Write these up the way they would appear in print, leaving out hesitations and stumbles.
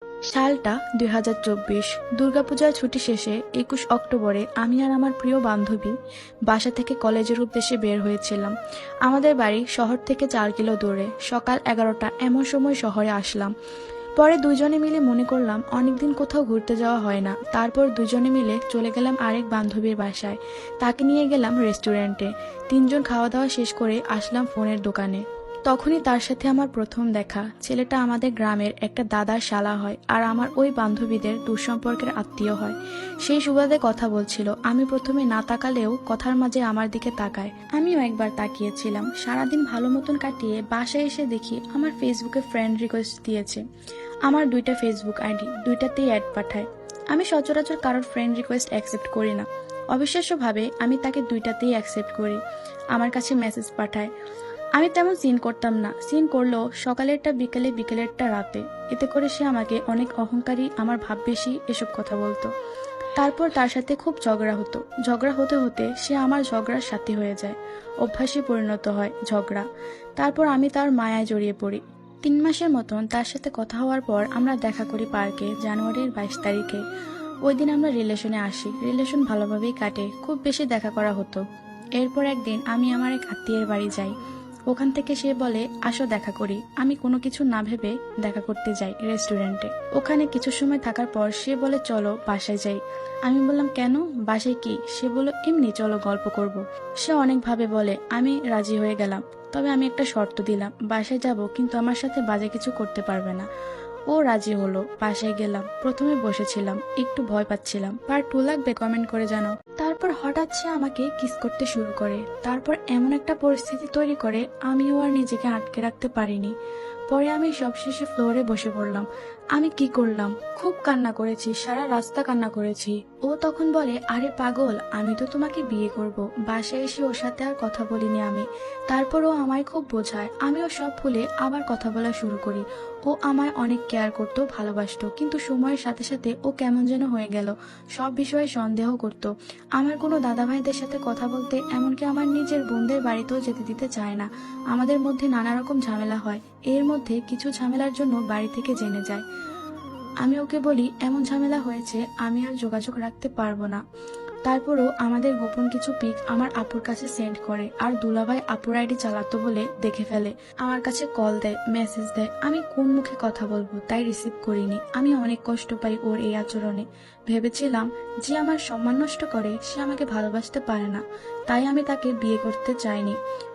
সালটা 2024। দুর্গাপূজার ছুটি শেষে 21 অক্টোবরে আমি আর আমার প্রিয় বান্ধবী বাসা থেকে কলেজের উদ্দেশ্যে বের হয়েছিলাম। আমাদের বাড়ি শহর থেকে 4 কিলো দূরে। সকাল 11টা এমন সময় শহরে আসলাম। পরে দুজনে মিলে মনে করলাম অনেকদিন কোথাও ঘুরতে যাওয়া হয় না। তারপর দুজনে মিলে চলে গেলাম আরেক বান্ধবীর বাসায়। তাকে নিয়ে গেলাম রেস্টুরেন্টে। 3জন খাওয়া দাওয়া শেষ করে আসলাম ফোনের দোকানে। তখনই তার সাথে আমার প্রথম দেখা। ছেলেটা আমাদের গ্রামের একটা দাদার শালা হয় আর আমার ওই বান্ধবীদের দুঃসম্পর্কের আত্মীয় হয়। সেই সুবাদে কথা বলছিল। আমি প্রথমে না তাকালেও কথার মাঝে আমার দিকে তাকায়। আমিও একবার তাকিয়েছিলাম। সারাদিন ভালো মতন কাটিয়ে বাসায় এসে দেখি আমার ফেসবুকে ফ্রেন্ড রিকোয়েস্ট দিয়েছে। আমার 2টা ফেসবুক আইডি, 2টাতেই অ্যাড পাঠায়। আমি সচরাচর কারোর ফ্রেন্ড রিকোয়েস্ট অ্যাকসেপ্ট করি না। অবিশ্বাস্যভাবে আমি তাকে 2টাতেই অ্যাকসেপ্ট করি। আমার কাছে মেসেজ পাঠায়। আমি তেমন সিন করতাম না। সিন করলেও সকালেরটা বিকেলে, বিকেলেরটা রাতে। এতে করে সে আমাকে অনেক অহংকারী, আমার ভাব বেশি, এসব কথা বলতো। তারপর তার সাথে খুব ঝগড়া হতো। ঝগড়া হতে হতে সে আমার ঝগড়ার সাথী হয়ে যায়। অভ্যাসে পরিণত হয় ঝগড়া। তারপর আমি তার মায়ায় জড়িয়ে পড়ি। 3 মাসের মতন তার সাথে কথা হওয়ার পর আমরা দেখা করি পার্কে, জানুয়ারির 22 তারিখে। ওই দিন আমরা রিলেশনে আসি। রিলেশন ভালোভাবেই কাটে, খুব বেশি দেখা করা হতো। এরপর একদিন আমি আমার এক আত্মীয়ের বাড়ি যাই। ওখান থেকে সে বলে আসো দেখা করি। আমি কোনো কিছু না ভেবে দেখা করতে যাই রেস্টুরেন্টে। ওখানে কিছু সময় থাকার পর সে বলে চলো বাসায় যাই। আমি বললাম কেন, বাসায় কি? সে বলল এমনি চলো, গল্প করব। সে অনেকভাবে বলে, আমি রাজি হয়ে গেলাম। তবে আমি একটা শর্ত দিলাম, বাসায় যাব কিন্তু আমার সাথে বাজে কিছু করতে পারবে না। ও রাজি হলো। বাসায় গেলাম। প্রথমে বসেছিলাম, একটু ভয় পাচ্ছিলাম। পার্ট 2 লাগবে কমেন্ট করে জানাও। তারপর হঠাৎ সে আমাকে কিস করতে শুরু করে। তারপর এমন একটা পরিস্থিতি তৈরি করে আমিও আর নিজেকে আটকে রাখতে পারিনি। পরে আমি সবশেষে ফ্লোরে বসে পড়লাম। আমি কি করলাম? খুব কান্না করেছি, সারা রাস্তা কান্না করেছি। ও তখন বলে আরে পাগল, আমি তো তোমাকে বিয়ে করব। বাসায় এসে ওর সাথে আর কথা বলিনি আমি। তারপর ও আমায় খুব বোঝায়। আমিও সব ভুলে আবার কথা বলা শুরু করি। ও আমায় অনেক কেয়ার করতো, ভালোবাসতো। কিন্তু সময়ের সাথে সাথে ও কেমন যেন হয়ে গেল। সব বিষয়ে সন্দেহ করত। আমার কোনো দাদা ভাইদের সাথে কথা বলতে, এমনকি আমার নিজের বোনদের বাড়িতেও যেতে দিতে চায় না। আমাদের মধ্যে নানা রকম ঝামেলা হয়। এর মধ্যে কিছু ঝামেলার জন্য বাড়ি থেকে জেনে যায়। আমি ওকে বলি এমন ঝামেলা হয়েছে, আমি আর যোগাযোগ রাখতে পারবো না। তারপরও আমাদের গোপন কিছু পিক আমার আপুর কাছে সেন্ড করে। আর দুলাভাই আপুর আইডি চালাতো বলে দেখে ফেলে। আমার কাছে কল দেয়, মেসেজ দেয়। আমি কোন মুখে কথা বলবো, তাই রিসিভ করিনি। আমি অনেক কষ্ট পাই ওর এই আচরণে। ভেবেছিলাম যে আমার সম্মান নষ্ট করে সে আমাকে ভালোবাসতে পারে না, তাই আমি তাকে বিয়ে করতে চাইনি।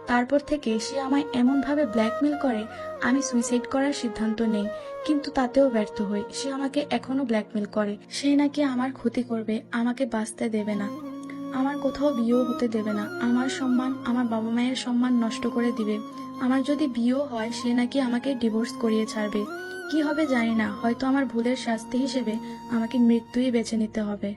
তারপর থেকে সে আমায় এমনভাবে ব্ল্যাকমেল করে আমি সুইসাইড করার সিদ্ধান্ত নেই। কিন্তু তাতেও ব্যর্থ হই। সে আমাকে এখনো ব্ল্যাকমেল করে। সে নাকি আমার ক্ষতি করবে, আমাকে বাঁচতে দেবে না, আমার কোথাও বিয়েও হতে দেবে না, আমার সম্মান, আমার বাবা মায়ের সম্মান নষ্ট করে দিবে। আমার যদি বিয়েও হয় সে নাকি আমাকে ডিভোর্স করিয়ে ছাড়বে। কি হবে জানি না, হয়তো আমার ভুলের শাস্তি হিসেবে আমাকে মৃত্যুই বেছে নিতে হবে।